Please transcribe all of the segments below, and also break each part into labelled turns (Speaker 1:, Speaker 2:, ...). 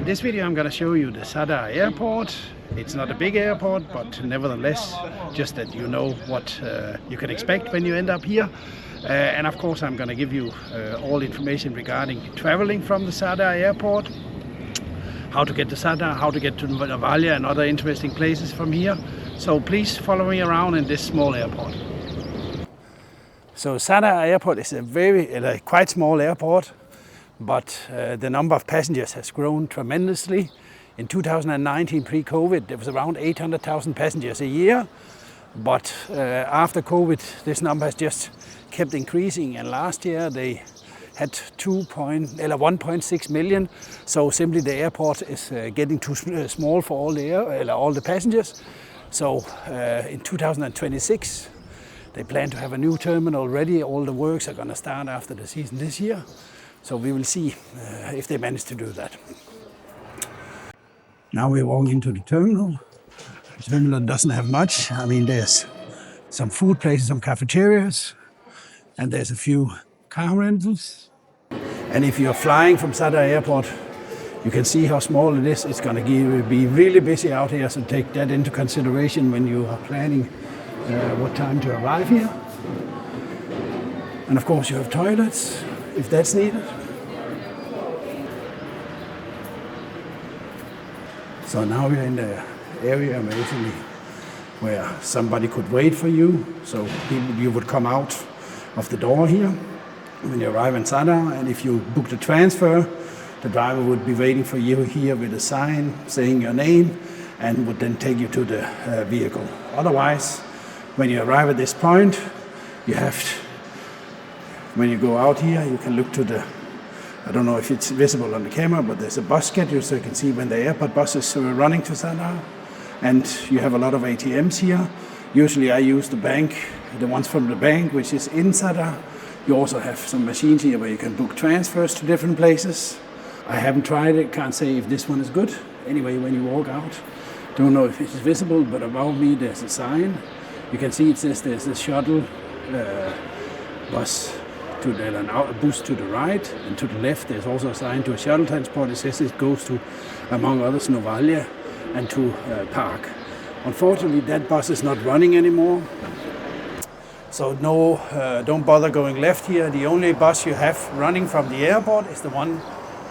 Speaker 1: this video I'm going to show you the Zadar airport. It's not a big airport, but nevertheless, just that you know what you can expect when you end up here. And of course I'm going to give you all information regarding traveling from the Zadar airport, how to get to Zadar, how to get to Novalja and other interesting places from here. So please follow me around in this small airport. So Zadar airport is a quite small airport, but the number of passengers has grown tremendously. In 2019, pre-COVID, there was around 800,000 passengers a year. But after COVID, this number has just kept increasing, and last year they had 1.6 million. So simply the airport is getting too small for all the passengers. So in 2026, they plan to have a new terminal ready. All the works are going to start after the season this year. So we will see if they manage to do that. Now we're walking into the terminal. The terminal doesn't have much. I mean, there's some food places, some cafeterias, and there's a few car rentals. And if you're flying from Zadar airport, you can see how small it is. It's going to be really busy out here, so take that into consideration when you are planning what time to arrive here. And of course you have toilets, if that's needed. So now we're in the area basically where somebody could wait for you. So you would come out of the door here when you arrive in Zadar, and if you book the transfer, the driver would be waiting for you here with a sign saying your name and would then take you to the vehicle. Otherwise, when you arrive at this point, when you go out here, you can look to the, I don't know if it's visible on the camera, but there's a bus schedule so you can see when the airport buses are running to Zadar. And you have a lot of ATMs here. Usually I use the ones from the bank, which is in Zadar. You also have some machines here where you can book transfers to different places. I haven't tried it, can't say if this one is good. Anyway, when you walk out, don't know if it's visible, but above me there's a sign. You can see it says there's a shuttle bus a bus to the right, and to the left there's also a sign to a shuttle transport. It says it goes to, among others, Novalja and to Park. Unfortunately, that bus is not running anymore. So no, don't bother going left here. The only bus you have running from the airport is the one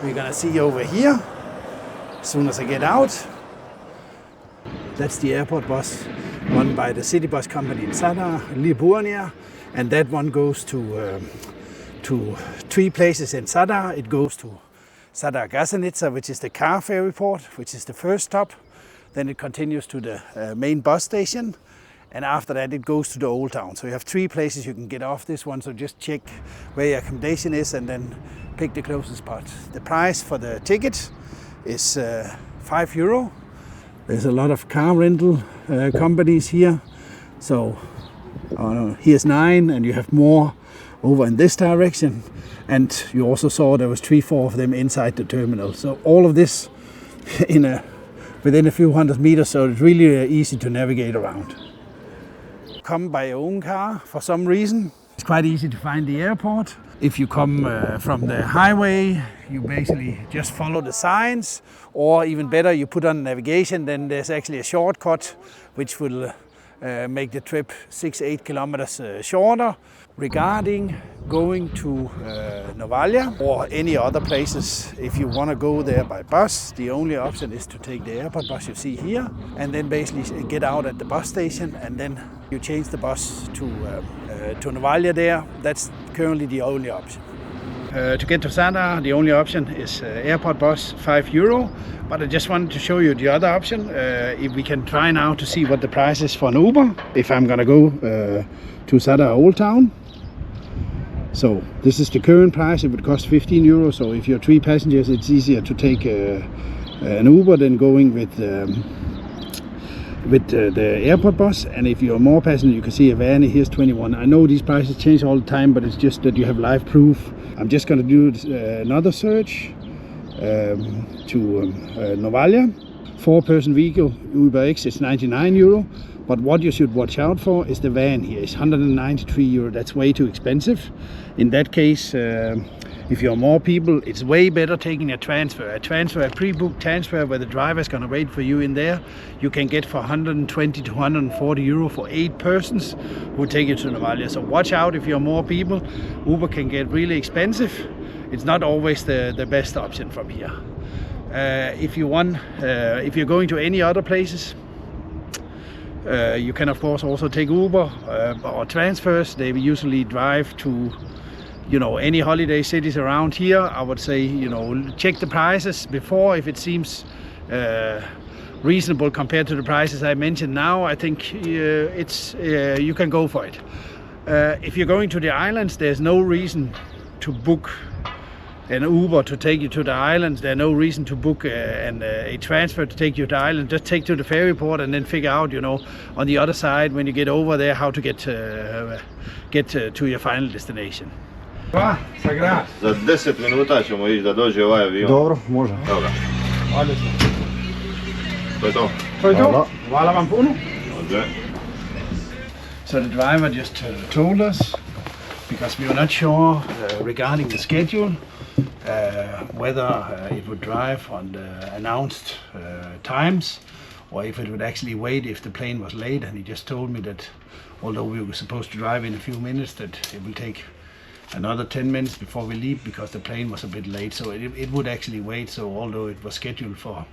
Speaker 1: we're gonna see over here as soon as I get out. That's the airport bus run by the city bus company in Zadar, Liburnia, and that one goes to three places in Zadar. It goes to Zadar Gazanica, which is the car ferry port, which is the first stop. Then it continues to the main bus station, and after that it goes to the old town. So you have three places you can get off this one, so just check where your accommodation is and then pick the closest spot. The price for the ticket is €5. There's a lot of car rental companies here. So here's 9, and you have more over in this direction. And you also saw there was 3-4 of them inside the terminal. So all of this within a few hundred meters, so it's really easy to navigate around. Come by your own car for some reason. It's quite easy to find the airport. If you come from the highway, you basically just follow the signs, or even better, you put on navigation, then there's actually a shortcut which will make the trip 6-8 kilometers shorter. Regarding going to Novalja or any other places, if you want to go there by bus, the only option is to take the airport bus you see here, and then basically get out at the bus station, and then you change the bus to Novalja there. That's currently the only option. To get to Zadar, the only option is airport bus, €5. But I just wanted to show you the other option. If we can try now to see what the price is for an Uber, if I'm gonna go to Zadar Old Town. So this is the current price. It would cost €15. So if you're 3 passengers, it's easier to take an Uber than going with the airport bus. And if you're more passenger, you can see a van. Here's 21. I know these prices change all the time, but it's just that you have live proof. I'm just going to do another search to Novalja. 4-person vehicle, Uber X is €99. But what you should watch out for is the van here. It's €193. That's way too expensive. In that case, If you're more people, it's way better taking a transfer. A pre-booked transfer where the driver is going to wait for you in there. You can get for 120 to 140 euro for 8 persons who take you to Navalia. So watch out if you're more people. Uber can get really expensive. It's not always the best option from here. If you're going to any other places, you can of course also take Uber or transfers. They usually drive to, you know, any holiday cities around here. I would say, you know, check the prices before. If it seems reasonable compared to the prices I mentioned now, I think you can go for it. If you're going to the islands, there's no reason to book an Uber to take you to the islands. There's no reason to book a transfer to take you to the island. Just take to the ferry port and then figure out, you know, on the other side when you get over there, how to get to your final destination.
Speaker 2: Za 10 minuta ćemo ići da dođe ovaj avion.
Speaker 3: Dobro, može.
Speaker 2: Dobro.
Speaker 1: Odlično.
Speaker 2: To je to.
Speaker 1: To je to. Hvala vam puno.
Speaker 2: Može.
Speaker 1: So the driver just told us, because we were not sure regarding the schedule, whether it would drive on the announced times or if it would actually wait if the plane was late. And he just told me that although we were supposed to drive in a few minutes, that it will take another 10 minutes before we leave because the plane was a bit late. So it would actually wait. So although it was scheduled for,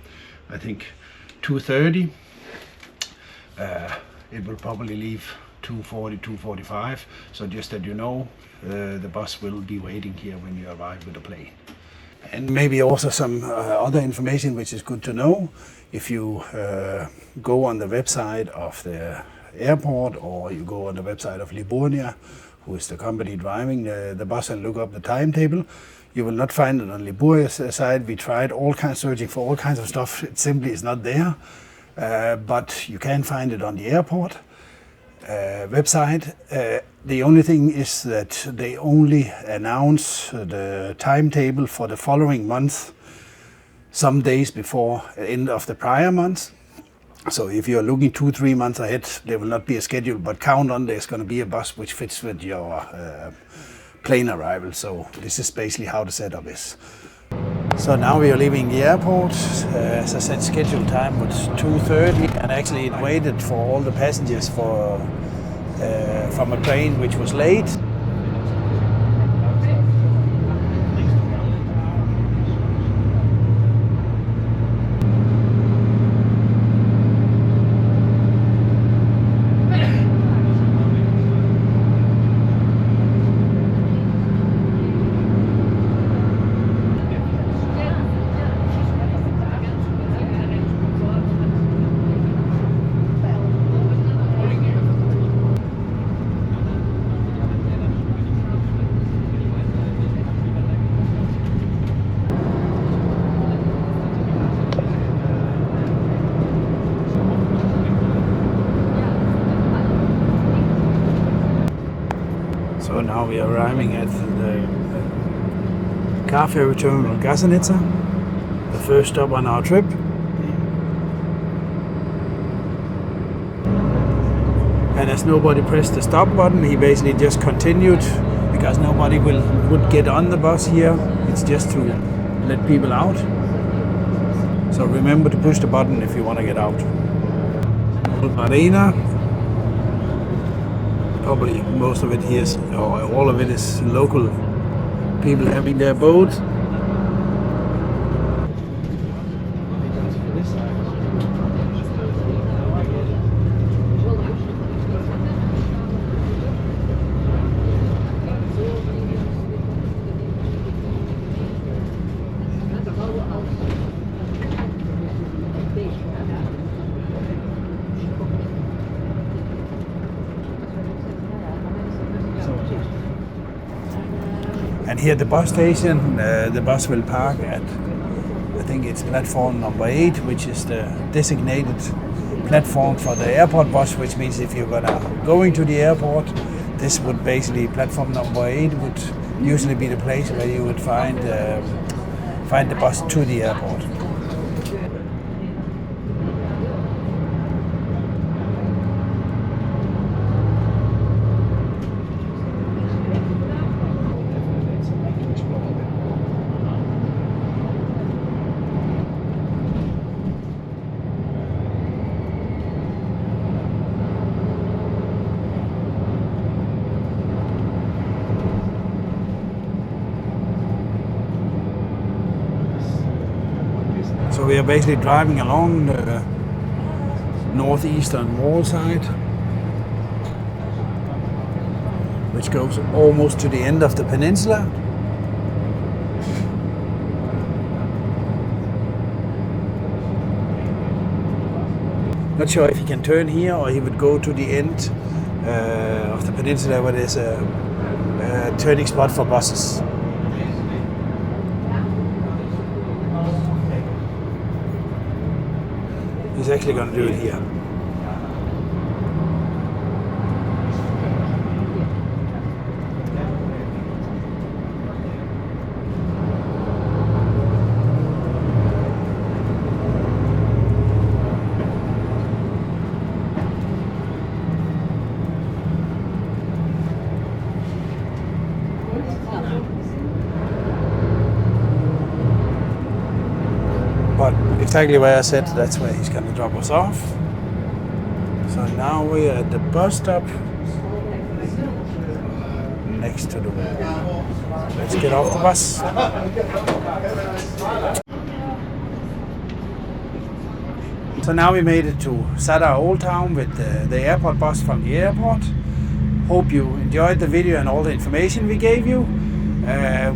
Speaker 1: I think, 2:30, it will probably leave 2:40, 2:45. So just that you know, the bus will be waiting here when you arrive with the plane. And maybe also some other information which is good to know. If you go on the website of the airport, or you go on the website of Liburnia, who is the company driving the bus, and look up the timetable, you will not find it on Liburnia's side. We tried searching for all kinds of stuff. It simply is not there. But you can find it on the airport website. The only thing is that they only announce the timetable for the following month some days before the end of the prior month. So if you're looking 2-3 months ahead, there will not be a schedule, but count on there's going to be a bus which fits with your plane arrival. So this is basically how the setup is. So now we are leaving the airport. As I said, scheduled time was 2:30, and actually it waited for all the passengers from a train which was late. So now we are arriving at the car ferry terminal Gasanitsa, the first stop on our trip. And as nobody pressed the stop button, he basically just continued, because nobody would get on the bus here. It's just to let people out. So remember to push the button if you want to get out. Marina. Probably most of it here is, or all of it is local people having their boats. And here at the bus station, the bus will park at, I think it's platform number 8, which is the designated platform for the airport bus, which means if you're going to the airport, this would basically, platform number 8 would usually be the place where you would find the bus to the airport. So we are basically driving along the northeastern wall side, which goes almost to the end of the peninsula. Not sure if he can turn here or he would go to the end of the peninsula where there's a turning spot for buses. He's actually going to do it here. But exactly where I said, that's where he's going to drop us off. So now we're at the bus stop next to the wall. Let's get off the bus. So now we made it to Zadar Old Town with the airport bus from the airport. Hope you enjoyed the video and all the information we gave you.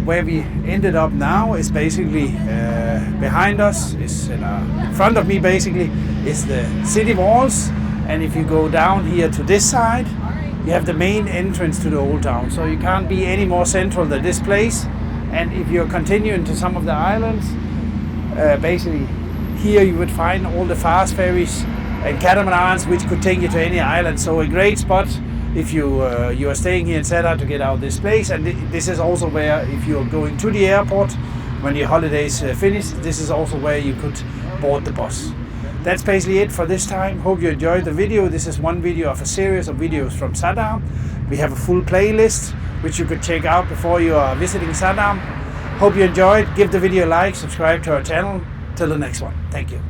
Speaker 1: Where we ended up now is basically behind us, is in front of me basically, is the city walls. And if you go down here to this side, you have the main entrance to the old town. So you can't be any more central than this place. And if you're continuing to some of the islands, basically here you would find all the fast ferries and catamarans which could take you to any island. So a great spot if you are staying here in Zadar to get out this place. And this is also where, if you're going to the airport when your holidays finish, this is also where you could board the bus. That's basically it for this time. Hope you enjoyed the video. This is one video of a series of videos from Zadar. We have a full playlist which you could check out before you are visiting Zadar. Hope you enjoyed. Give the video a like, subscribe to our channel. Till the next one. Thank you.